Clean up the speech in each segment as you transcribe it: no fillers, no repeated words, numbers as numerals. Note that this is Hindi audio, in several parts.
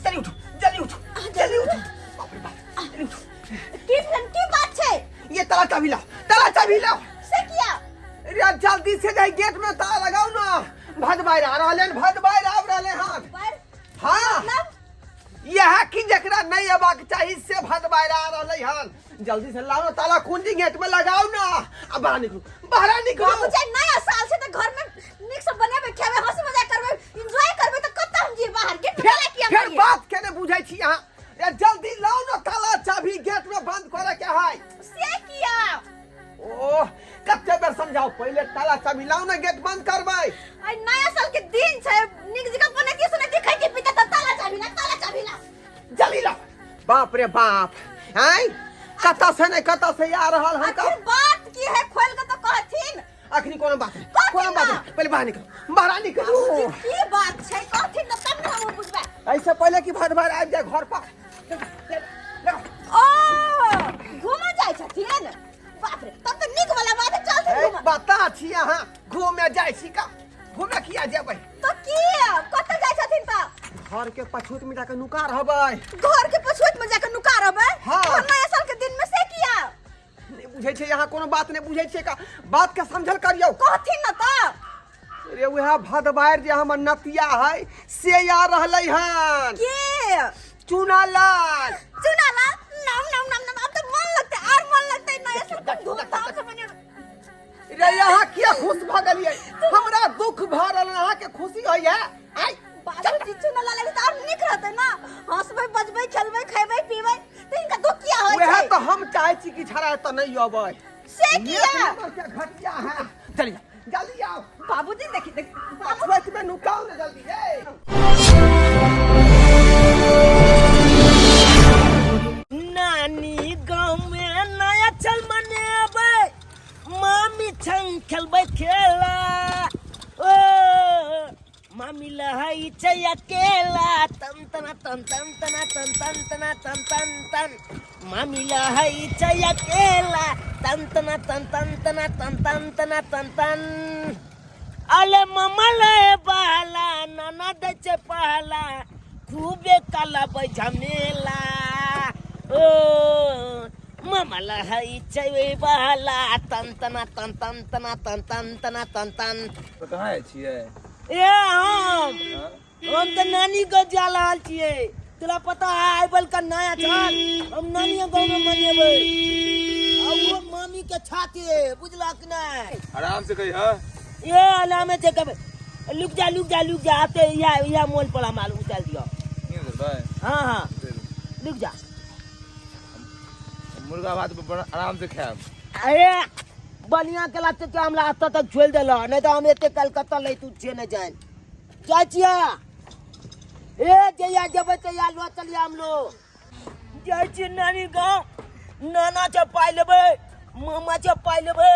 जल्दी उठो जल्दी उठो जल्दी उठो बाप रे बाप जल्दी उठो की बात है ये ताला चाबी लाओ से किया अरे जल्दी से जाए गेट में ताला लगाओ ना भद बाहर आ रहले हां हां यह की जकरा नहीं अबाक चाहिए से भद बाहर आ रहले हां जल्दी से लाओ ताला कुंजी गेट में लगाओ ना अब बाहर निकलो मुझे नया साल से तो घर में निक से बने बैठे हुए हंसी मजाक करबे एंजॉय करबे तो कत हम जी बाहर गेट में ताला किया फिर बात केने बुझाई छी यहां ये जल्दी लाओ ना ताला चाबी गेट में बंद करे के है से किया ओ कते बेर समझाओ पहले ताला चाबी लाओ ना गेट बंद करबै आई नया साल के दिन छे निक जगह बने के सुने दिखाई के पीता तो ताला चाबी ना जल्दी लाओ बाप रे बाप हैं कता से आ रहल हम का बात की है खोल के तो कहथिन अखनी कोनो बात नहीं पहले बाहर निकलो की बात छै कहथिन तो तब ना हम बुझबे ऐसे पहले की भद बाहर आ जाए घर पर ओ घूम जाय छथिन बाप रे तब तो निक वाला बात चलते घूम बता छी यहां घूमे जाय छी का घूमे किया जेबै तो की कत जाय छथिन त घर के पछूत में जाके नुका रहबै घर के पछूत में जाके नुका रहबै हां नया साल के दिन में से किया नहीं बुझै छै यहां कोनो बात नहीं बुझै छै का बात के समझल करियो कहथिन न त रे वह भदबार जे हमर नतिया है से आ रहलै हन के चुनालाल नाम अब तो मन लगते नया साल धूमधाम से मने रे यहाँ किया खुश भ गेलियै हमरा दुख भ रहल अहाँ के खुशी होय है आई बाबूजी चुनाला लगे तो और निक रहते ना हंसबै बजबै खेलबै खैबै पीबै तो इनका दुख किया होय छै वह तो हम चाहे छी कि छड़ा त नहीं अबै से किया क्या घटिया है चलिए जल्दी आओ बाबूजी देखी बाबूजी में नुकाओ ना जल्दी नानी गांव में नया चल मनेबै मामी संग खेलबै खेला ओ मामी लहई छै अकेला तन तना तन तन तना तन तन तना तन तन तन मामी लहई छै अकेला तन तना तन तन तना तन तन तना तन तन अले मम्मा ले बाला नाना दे छै पहला खूबे काला बै झमेला ओ मामा लहई छै बाला तन तना तन तन तना तन तन तना तन तन तो कहाँ छियै ए हम तो नानी के जा रहल छियै तोरा पता है आइबल का नया साल हम नानी गांव में मनेबै अब वो मामी के छाती बुझला कि नहीं आराम से कही हां ये अलामे से कब लुक जा आते या मोल पर हम माल उतार दियो नहीं उधर भाई हां लुक जा मुर्गा भात पे आराम से खाएब अरे बनिया के लाते के हमरा आता तक छोड़ देला नहीं तो हम एते कलकत्ता ले तू छे न जाए चाचिया ए जया जब तैया लो चलिया हम लोग जाय छी नानी गांव नाना से पाई लेबै मामा से पाई लेबै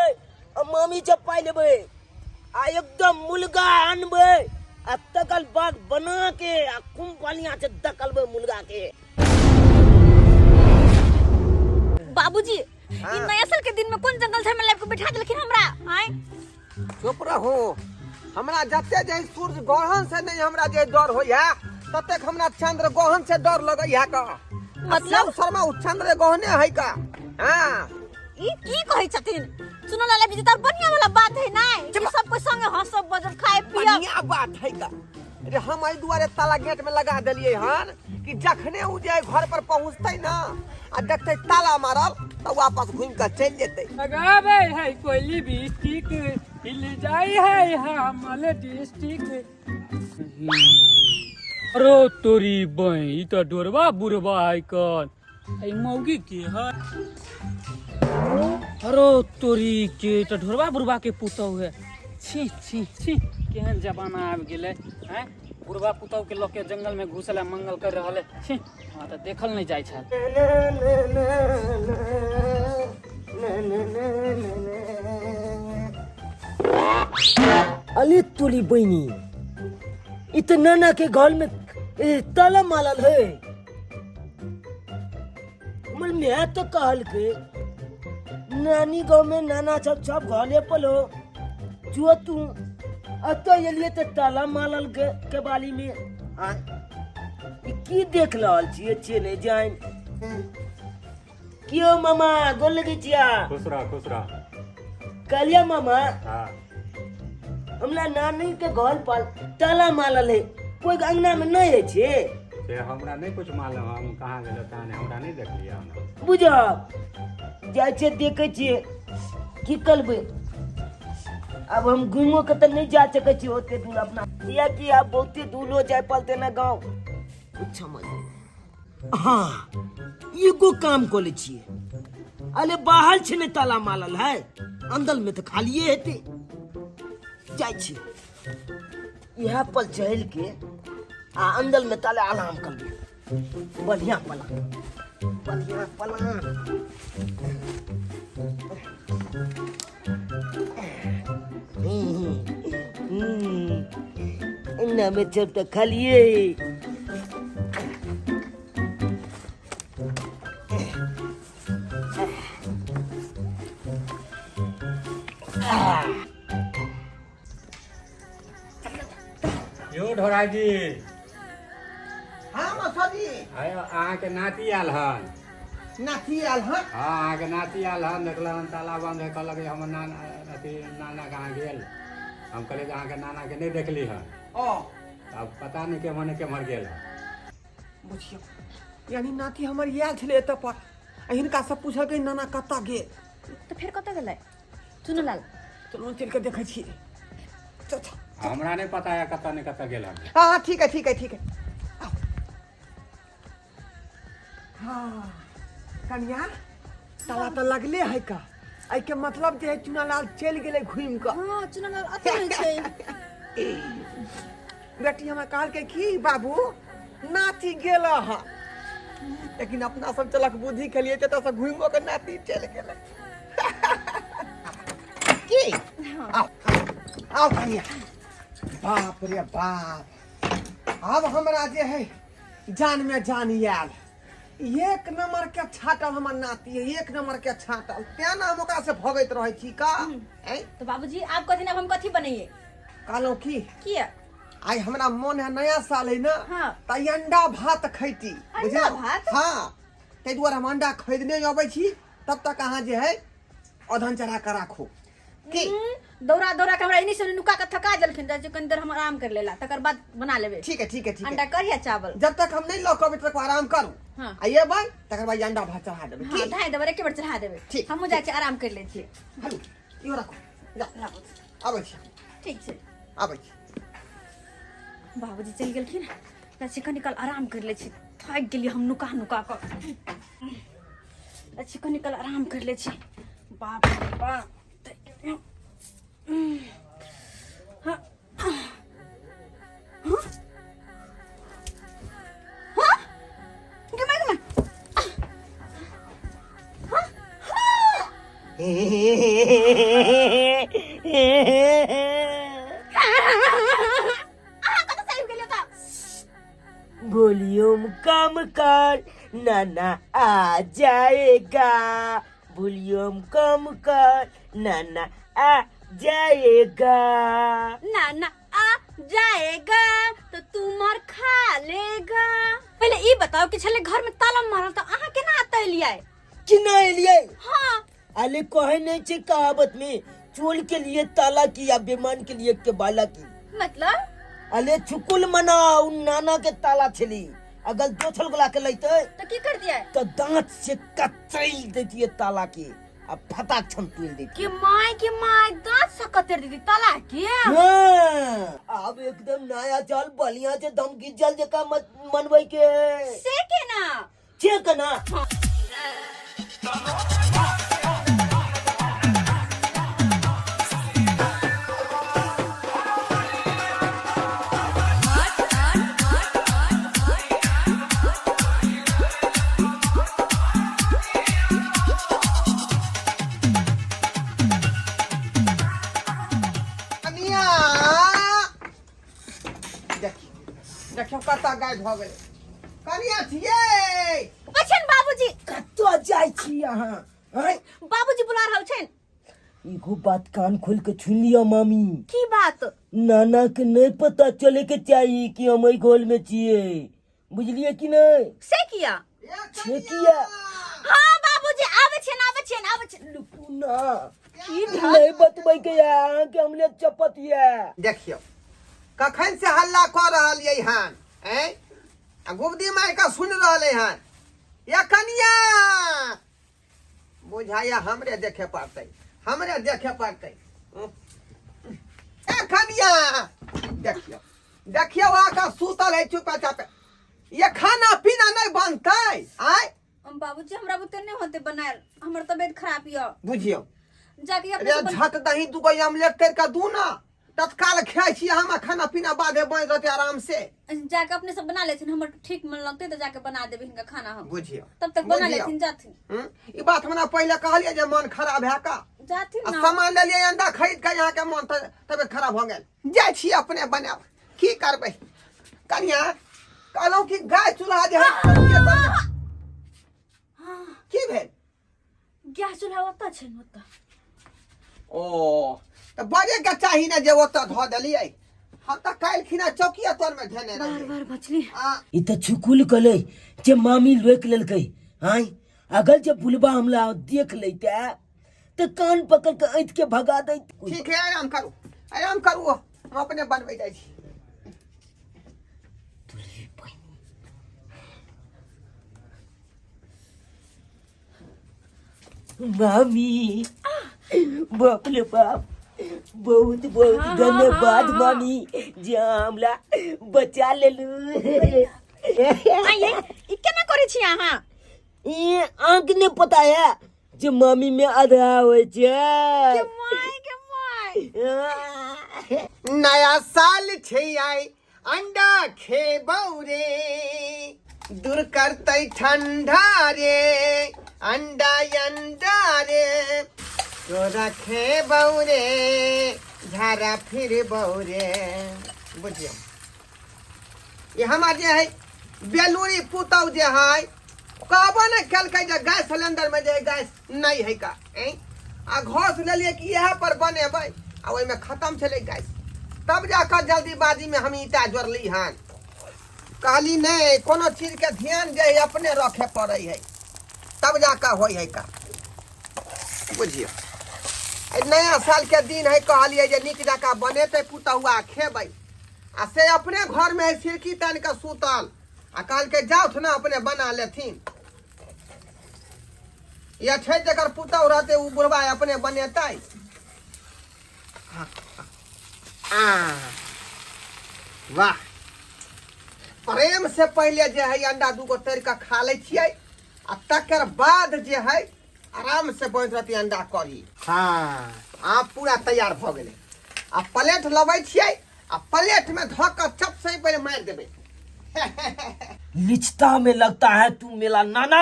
मामी से पाई लेबै आ एकदम मुर्गा आनबै आ तकल बाग बना के आ कुंपनिया से दकलबै मुर्गा के बाबूजी इ नया साल के दिन में कौन जंगल झाड़ में लाइफ को बैठा देलखिन हमरा आय चुप रहो हमरा जते जे सूर्य ग्रहण से नहीं हमरा जे डर होय है तते हमरा चंद्र ग्रहण से डर लगै है का मतलब शर्मा चंद्र ग्रहणे है का हां ई की कहै छथिन सुनो लाला बीजी तार बढ़िया वाला बात है ना कि सब कोई संगे हंसब बजब खाए पियब बढ़िया बात है का अरे हम आई दुआरे ताला गेट में लगा देलिए हन कि जखने उ जे घर पर पहुंचतै ना आ देखतै ताला मारल तो वापस घूम के चल जेतै लगावे है कोयली डिस्ट्रिक्ट हिल जाई है हमल डिस्ट्रिक्ट रो तोरी बई तो डोरवा बुरवा है कन आई मौगी के है अरो तोरी के तो ढोरवा बुरवा के पुतौ है छी छी छी केहन जमाना आबि गेलै हैं बुरवा पुतौ के लोग के जंगल में घुसला मंगल कर रहले छी हां त देखल नहीं जाय छै अली तोरी बहनी इत नाना के घर में ताला मारल है हमर मैं तो कहल के नानी गांव में नाना सब घरे पलो जो तू अतो ये लिए तो ताला मारल के बाली में आ की देख रहल छियै चले जाए क्यों मामा गोल लगे छिया खुश रह कहलिया मामा हाँ हमरा नानी के घर पर ताला मारल है कोई अंगना में नहीं है छे से हमरा नहीं कुछ मालूम हम कहाँ गेलो कहाँ नहीं हमरा नहीं देखलिए हम बुझब जाइ छै देखे छियै की करबै अब हम घूमो के तो नहीं जा सके छी ओते दूर अपना या कि आप बहुते दूर हो जाए पलते ना गांव कुछ समझ नहीं हाँ एगो काम कर ले छियै अरे बाहर छे ने ताला मारल है अंदर में तो खालिए हेते जाइ छी यहाँ पर चल के आ अंदर में ताले आराम कर ले बढ़िया पला ना में जब तक खालिए यो ढोराई जी हाँ मौसा जी आयो अहाँ के नाती आयल हन नाती आयल हन हाँ अहाँ के नाती आयल हन देखलन ताला बंद है कहलक हमर नाना अथी नाना कहाँ गेल हम कहलिए अहाँ के नाना के नहीं देखली हन ओ अब पता नहीं केम्हर गेल हन बुझियो यानी नाती हमर याद छले एतऽ पर हिनका सब पूछल के नाना कतऽ गेल तो फिर कतऽ गेलै चुनलाल चलो चल के देखै छी चल हमरा नहीं पता है कतऽ गेल हन हाँ ठीक है आओ। हाँ कन्या ताला तो लगले है का आई के मतलब जे चुनालाल चल गेले घूम के हां चुनलाल अतै नहीं छै बेटी हमें कहल के की बाबू नाती गेल है लेकिन अपना सब चलक बुद्धि के लिए तो घूमो के नाती चल गेले की आओ कन्या बाप रे बाप अब हमरा जे है जान में जान आयल एक नंबर के छाटल हमर नाती है एक नंबर के छाटल तें ना हम ओकरा से भगैत रहे छी का तो बाबूजी आप कथि अब हम कथि बनैये कहलो की किया आई हमरा मन है नया साल है ना हाँ। त अंडा भात खैती अंडा भात? हाँ ते दुआरे हम अंडा खरीदने अबै छी तब तक अहाँ जे है अधन चढ़ा के राखो की दौड़ा दौड़ा के हमरा इन्हीं से नुका के थका जलखिन जे कनी देर हम आराम कर लेला तकर बाद बना लेबे ठीक है अंडा करिया चावल जब तक हम नहीं लौकब तक आराम करू हाँ। आइए भाई तकर बाद अंडा भात चढ़ा देबे हां ढाई देबे एके बार चढ़ा देबे ठीक, हमहु जाय छी आराम कर ले छी हेलो इहो राखो जा लाबो आबै छी ठीक छै आबै छी बाबूजी चल गेलखिन लच्छी कनिकल आराम कर ले छी थक गेली हम नुका क लच्छी कनिकल आराम कर ले छी बाप रे बाप थक गेली हम। हाँ हाँ हाँ गमा वॉल्यूम कम कर नाना आ जाएगा वॉल्यूम कम कर नाना आ जाएगा नाना आ जाएगा तो तू मार खा लेगा पहले ये बताओ कि छले घर में ताला मारल तो आहा केना अतलियै कि नहीं लिए हाँ अले कहे नहीं छे कहावत में चोर के लिए ताला की या बेमान के लिए के बाला की मतलब अले छुकुल मना उन नाना के ताला छली अगर दोछल गला के लैते तो की कर दिया तो दांत से कतई देती है ताला की अब फटाक छन तुल देती कि माय दांत से कतर दी ताला के हाँ, अब एकदम नया चाल बलिया से दम की जल जका मनवई के से के ना ठीक है ना देखियो कता गाय भ गेलै कनिया छियै बचन बाबूजी कतो जाय छी अहाँ हैं बाबूजी बुला रहल छन एगो बात कान खोल के सुन लिया मामी की बात नाना के नहीं पता चले के चाहिए कि हम घर में छिए बुझलिए कि नहीं? से किया छेकिया हाँ बाबूजी आवे छे लुकू ना नहीं बतबै के यहाँ के हमले चपतिया। देखियो कखन से हल्ला कर रहल ये हन हैं गुबदी मार का सुन रहले हन या कनिया बुझाया हमरे देखे पड़ते ए कनिया देखियो देखियो आका सूतल है चुपा चापे ये खाना पीना नहीं बनते आय बाबूजी हमरा बुते नहीं होते बनायल हमर तबीयत खराब य बुझियो जाके अरे अपने झट दही दुगो आमलेट कर के दू ना तत्काल खाई छी हम खाना पीना बादे बन रहते आराम से जाके अपने सब बना लेथिन हमर ठीक मन लगते तो जाके बना देबे इनका खाना हम बुझियो तब तक बना लेथिन जाथिन ई बात हमरा पहले कहलिए जे मन खराब है का जाथिन ना सामान ले लिए अंडा खरीद के यहाँ के मन तबियत खराब हो गेल जाय छी अपने बनाब की करबै कनिया कहलौ कि गाय चूल्हा जे है की भेल गैस चूल्हा ओतऽ छै न ओतऽ ओ त बजे के चाही ना जे ओतऽ ध देलियै हम त काल खिना चौकिया तोर में धने बार रहियै बार मछली ई त छुकुल कले जे मामी रोक लेलकै हाय अगर जे बुलबा हमला देख लेते त कान पकड़ के ऐठ के भगा दै। ठीक है आराम करू हम अपने बनबै जाइ छी मामी बाप रे बाप बहुत बहुत धन्यवाद मामी जे हमला बचा लेलू। आइए ई केना करै छी अहाँ ये आंख ने पता है जे मामी में आधा होय छै के माय नया साल छै आई अंडा खेबौ रे दूर करतै ठंडा रे अंडा रे तोरा खेबौ रे झारा फिरबौ रे बुझियो ये हमार जे है बेलूरी पुतौ जे है कहबो ने कलकै जे गैस सिलेंडर में जे गैस नहीं है का आ घोष लेलिए कि यह पर बनेबै आ ओइ में खत्म छलै गैस तब जाकर जल्दीबाजी में हम ईटा जोड़ली हन कहली नहीं कोनो चीज के ध्यान जे है अपने रखे पड़े है तब जाकर होय है का बुझियो नया साल के दिन है कहलिए जे नीक जका बनेते पुतहुआ खेबै आ से अपने घर में सिरकी तान के सूतल आ कहल के जाओ ना अपने बना लेथिन या छै जकर पुतहु रहते उ बुढ़वा अपने बनेतै वाह प्रेम से पहले जे है अंडा दूगो तैर के खा ले छियै आ तकर बाद जे है आराम से बैठ रहती अंडा करी हाँ आप पूरा तैयार भ गेले आ प्लेट लबै छियै आ प्लेट में धो के चप से पहले मार देबै लिचता में लगता है तू मेरा नाना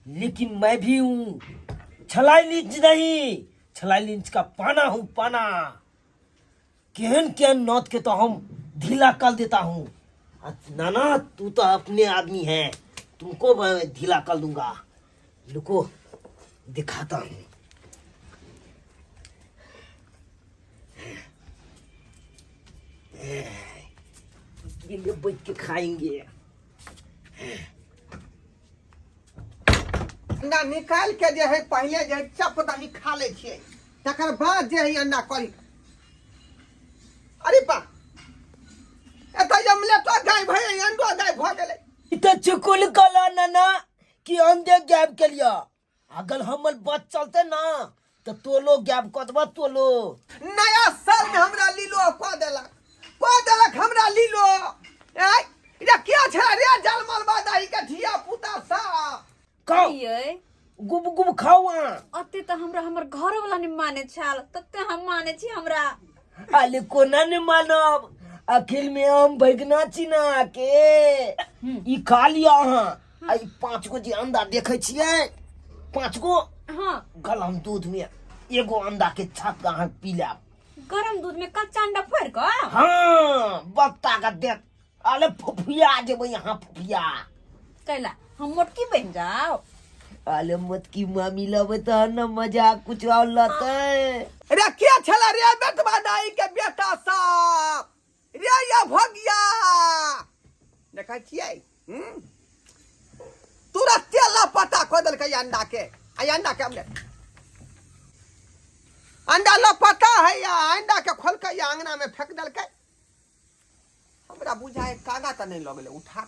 लेकिन मैं भी हूँ छलाई लिंच नहीं छलाई लिंच का पाना हूँ पाना केहन केहन नौत के तो हम ढीला कर देता हूँ। नाना तू तो अपने आदमी है तुमको मैं ढीला कर दूंगा लुको दिखाता हूँ। ये बैठ के खाएंगे अंडा निकाल के जे है पहले जे है चप दही खा ले छियै तकर बाद जे है अंडा करी अरे बा एता जमलेट गाय भई अंडा गाय भ गेलै इतना चुकुल कला नाना कि अंडे गैब के लिया अगर हमर बच चलते ना तो तोलो गैब कदबा तोलो नया साल में हमरा लीलो को देलक हमरा लीलो ए इरा क्या छै रे जलमल बादाई के धिया पुता सा खाओ ये गुब गुब खाओ अते तो हमरा हमर घर वाला ने माने छाल तते हम माने छी हमरा आले कोना ने मानब अखिल में हम बैगना चिना के ई खा लिया हां आई 5 गो जे अंडा देखे छियै 5 गो हां गरम दूध में एगो अंडा के छाप के अहाँ पी लेब गरम दूध में कच्चा अंडा फोड़ के हाँ बत्ता का देख आले फुफिया जेबै यहाँ फुफिया कैला हम मोटकी बन जाओ आले मत की मामी लबे त न मजा कुछ और लते रे क्या छला रे बेटवा दाई के बेटा सा रे या भगिया देखा छियै तुरंते लापता कऽ देलकै अंडा के अंडा के हमने अंडा लापता है या अंडा के खोल के या अंगना में फेंक देलकै हमरा बुझाए कागा त नहीं लगले उठा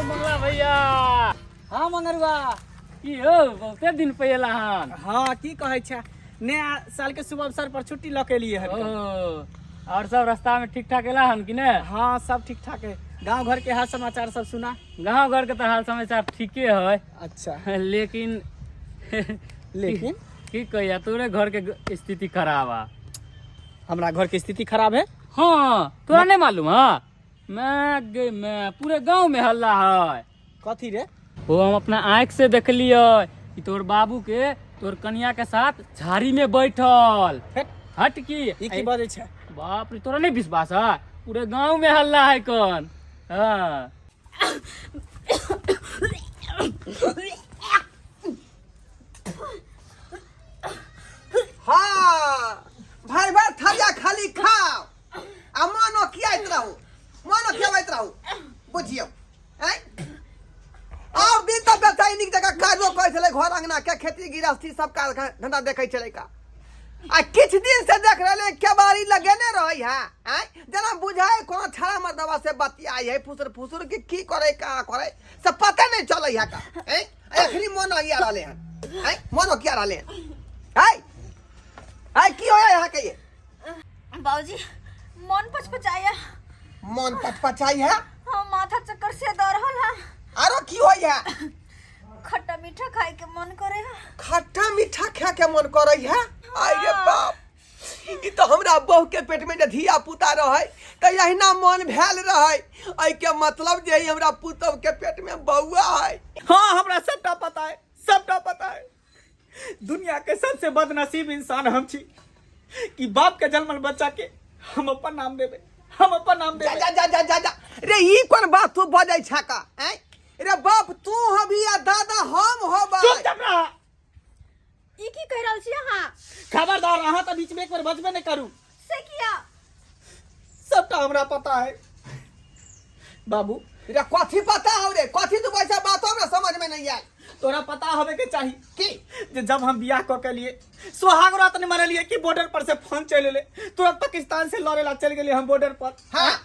मंगला भैया। हाँ मंगरुआ। की हो बहुते दिन पहला हन। हाँ की कहे छे नया साल के शुभ अवसर पर छुट्टी ल के लिए ओ और सब रास्ता में ठीक ठाक एला हन कि ने? हाँ सब ठीक ठाक है। गांव घर के हाल समाचार सब सुना? गांव घर के तो हाल समाचार ठीके है। अच्छा लेकिन लेकिन की कहिया तोरे घर के स्थिति खराब है। हमारा घर की स्थिति खराब है। हाँ तोरा नहीं मालूम है? मैं पूरे गांव में हल्ला है। कथी रे? वो हम अपना आँख से देखलिए कि तोर बाबू के तोर कन्या के साथ झाड़ी में बैठल। हट की बाजे छे? बाप रे तोरा नहीं विश्वास है? पूरे गांव में हल्ला है कौन? हाँ हाँ भर भर थालिया खाली खाओ आ मानो खियाइत रहू मानो खियाइत रहू बुझियो हैं और दिन तो बेचाई निक जगह काजो करै छलै घर अंगना के खेती गृहस्थी सब काज धंधा देखै छलै का आ किछ दिन से देख रहले केबाड़ी लगेने रहै है हैं जना बुझाए कोनो छाड़ा मर्दवा से बतियाई है फुसुर फुसुर की करे का करे सब पता नहीं चलै है का हैं एखनी मोनो किया रहले हैं मोनो किया रहले हैं हाय की होया यहाँ के ये बाबूजी मन पचपचाया। मन पचपचाई है हाँ माथा चक्कर से दौड़ है। आरो की होया खट्टा मीठा खाए के मन करे है। खट्टा मीठा खा के मन करे है अरे बाप ई तो हमरा बहू के पेट में जे धिया पुता रहे त यहिना मन भेल रहे आई के मतलब जे हमरा पुतव के पेट में बउआ है। हाँ हमरा सबटा पता है सबटा पता है। दुनिया के सबसे बदनसीब इंसान हम छी कि बाप के जन्मल बच्चा के हम अपन नाम देबे हम अपन नाम देबे। जा जा जा जा जा रे ई कोन बात तू बजै छका हैं रे बाप तू हबी या दादा हम होबा चुप रह। ई की कह रहल छी अहाँ? खबरदार अहाँ तो बीच में एक बार बजबे नहीं करू। से किया? सबटा हमरा पता है बाबू। रे कथी पता हो रे कथी तू वैसा बात हमरा समझ में नहीं आई। तोरा पता होवे के चाहिए की जे जब हम बियाह क के लिए सुहाग रात ने मनलिए कि बॉर्डर पर से फोन चले ले तुरंत पाकिस्तान से लड़ेला चल गेले हम बॉर्डर पर। हाँ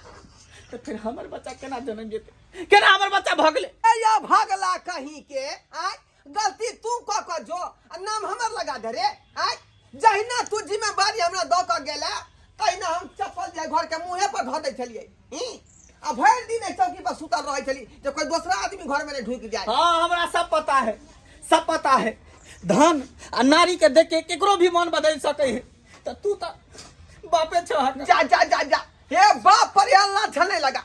तो फिर हमर बच्चा केना जन्म जेते केना हमर बच्चा भगले या भगला कहीं के आय गलती तू क जो नाम हमर लगा दे रे आय जहिना तू जिम्मेवारी हमरा द क गेला तहिना हम चप्पल जे घर के मुंहे पर धो दै छलिए आ भर दिन चौकी पर सुतल रहै छली जे कोई दूसरा आदमी घर में नहीं ढुक जाए। हाँ हमरा सब पता है धन आ नारी के देख के केकरो भी मन बदल सके है तो तू तो बापे छ। जा जा जा जा हे बाप पर अल्लाह छने लगा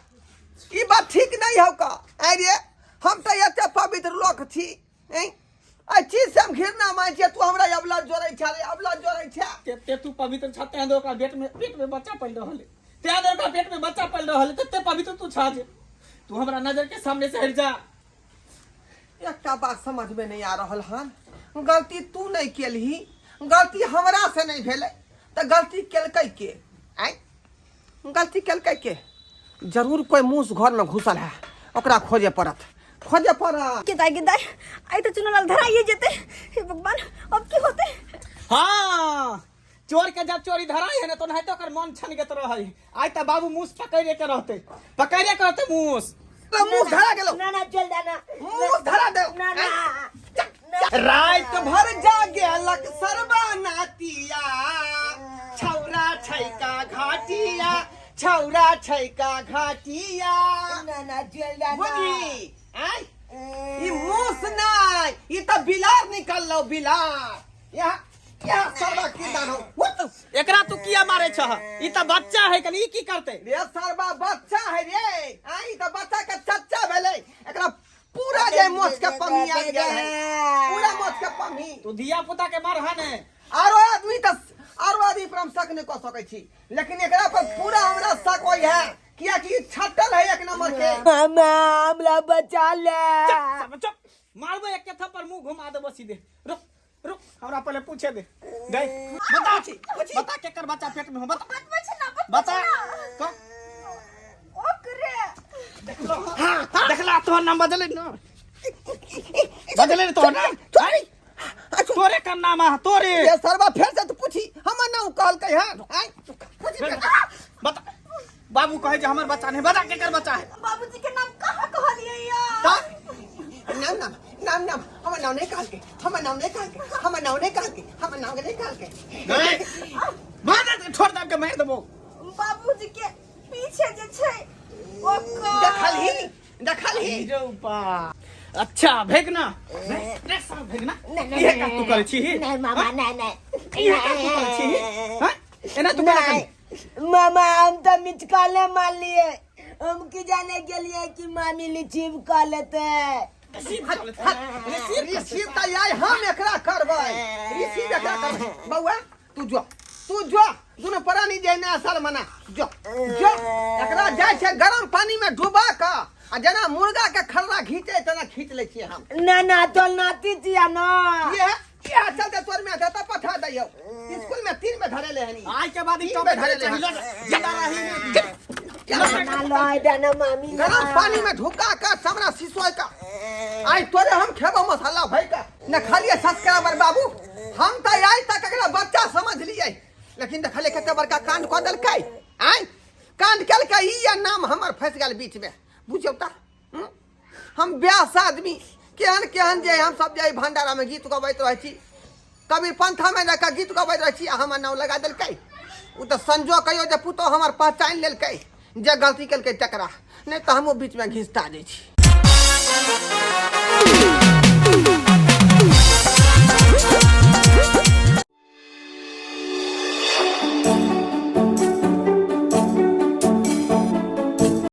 ई बात ठीक नहीं हो का अरे हम तो एते पवित्र लोक छी हैं आ चीज से हम घृणा मान छै तू हमरा अबला जोरै छै ते तू पवित्र छते हैं ओकरा पेट में बच्चा पल रहले ते ओकरा पेट में बच्चा पल रहले ते पवित्र तू छा जे तू हमरा नजर के सामने से हट जा। एकटा बात समझ में नहीं आ रहल हन गलती तू नहीं केलही गलती हमरा से नहीं भेले तो गलती केलकै के आय गलती केलकै के जरूर कोई मूस घर में घुसल है ओकरा खोजे पड़त गिदाई आई तो चुनल धराइए जेते। हे भगवान अब की होते? हाँ चोर के जब चोरी धराई है ना तो नहीं तो कर मन छन के तरह है आई तो बाबू मूस पकड़े के रहते मूस मूस धरा गेलो ना चल जाना मूस धरा दे ना रात भर जागेलक सर्वनातिया छौरा छैका घाटिया छौरा छैका घाटिया ना चल जाना बुझी आय ई मूस नहीं ई तो बिलार निकल लो बिलार यहाँ सर्वा कीर्तन हो एकरा तू किया मारे छ ई त बच्चा है कनी ई की करते रे सर्वा बच्चा है रे आई तो बच्चा के चच्चा भेले एकरा पूरा जे मोच के पमी आ गया है पूरा मोच के पमी तू धिया पुता के मार हने आरो आदमी त आरो आदमी पर हम शक नहीं कर सकै छी लेकिन एकरा पर पूरा हमरा शक होय है किया कि छटल है एक नंबर के हमरा बचा ले मारबो एक के थप्पड़ मुंह घुमा देबो सीधे। रुक रुक हमरा पहले पूछे दे गई बता बता केकर बच्चा पेट में हो बता बता कौन हाँ देखला तो नाम बदले न बदले तो ना तोरे का नाम है तोरे ये सरवा फिर से तो पूछी हमर नाम कहल के हां आई बता बाबू कहे जे हमर बच्चा नहीं बता केकर बच्चा है बाबूजी के नाम कहाँ कहलिए यार नाम नाम नाम नाम हमर नाम नहीं कहल के हमर नाम नहीं कहल के हमर नाम नहीं कहल के हमर नाम नहीं कहल के मार दे छोड़ दे के मार देबो बाबूजी के पीछे जे छै दखल ही रूपा अच्छा भेगना रे सब भेगना ये का तू करे छी नहीं मामा नहीं ये का तू करे छी हां एना तू बना नहीं मामा हम तो मिचकाले मान लिए हम की जाने के लिए कि मामी लिचिव का लेते रिसीव त याय हम एकरा करबै रिसीव एकरा करबै बौआ तू जो दुनो प्राणी जे ना असर मना जो एकरा जाय छै गरम पानी में डुबा के आ जना मुर्गा के खररा खींचे तना खींच ले छियै हम ना तो नाती जिया ना ये चलते तोर में देता पठा दैयो स्कूल में 3 में धरे ले हनी आज के बाद ई तो धरे ले जिंदा रही ना लाई देना मामी गरम पानी में ढुका के समरा सिसोय का आई तोरे हम खेबो मसाला भाई का न खालिए सब्सक्राइबर बाबू हम त आई तक एकरा बच्चा समझ लिए लेकिन देखले कते बड़का कांड क देलकै आई कांड केलकै ई नाम हमर फंस गेल बीच में बुझियो त हम ब्यास आदमी केहन केहन जे हम सब जे भंडारा में गीत गबैत रहै छी कभी पंथा में जाके गीत गबैत रहै छी हमर नाम लगा देलकै उ त संजो कहियो जे पुतो हमर पहचान लेलकै जे गलती केलकै तकरा नहीं तो हमो बीच में घिसता दै छी